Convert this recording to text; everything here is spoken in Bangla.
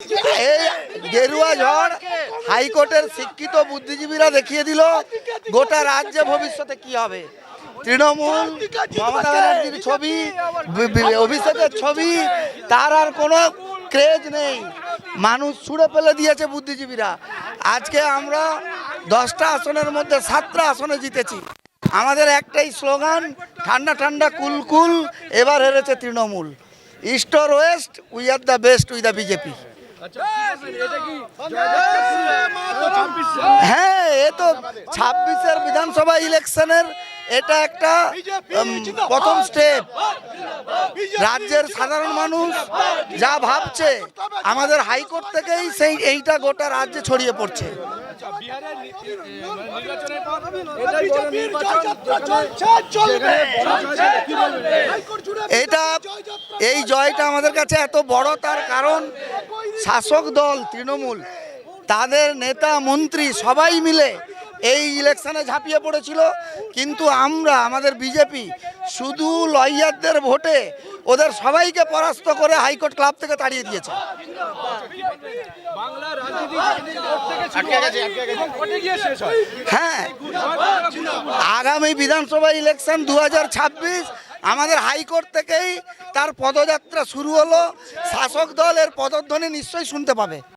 এই গেরুয়া ঝড় হাইকোর্টের শিক্ষিত বুদ্ধিজীবীরা দেখিয়ে দিল গোটা রাজ্যে ভবিষ্যতে কি হবে। তৃণমূল, মমতা ব্যানার্জির ছবি, অভিষেকের ছবি, তার আর কোনো ক্রেজ নেই। মানুষ ছুঁড়ে ফেলে দিয়েছে বুদ্ধিজীবীরা। আজকে আমরা 10টা আসনের মধ্যে 7টা আসনে জিতেছি। আমাদের একটাই স্লোগান, ঠান্ডা ঠান্ডা কুল কুল। এবার হেরেছে Trinamool. East or West, we are the best with the BJP. হ্যাঁ, এ তো 26-এর বিধানসভা ইলেকশনের এটা একটা প্রথম স্টেপ। রাজ্যের সাধারণ মানুষ যা ভাবছে, আমাদের হাইকোর্ট থেকেই এইটা গোটা রাজ্যে ছড়িয়ে পড়ছে। এই জয়টা আমাদের কাছে এত বড়, তার কারণ শাসক দল তৃণমূল, তাদের নেতা মন্ত্রী সবাই মিলে এই ইলেকশনে ঝাঁপিয়ে পড়েছিল। কিন্তু আমাদের বিজেপি শুধু লয়ারদের ভোটে ওদের সবাইকে পরাস্ত করে হাইকোর্ট ক্লাব থেকে তাড়িয়ে দিয়েছে। হ্যাঁ, আগামী বিধানসভা ইলেকশন 2026 আমাদের হাইকোর্ট থেকেই তার পদযাত্রা শুরু হলো। শাসক দল এর পদধ্বনি নিশ্চয়ই শুনতে পাবে।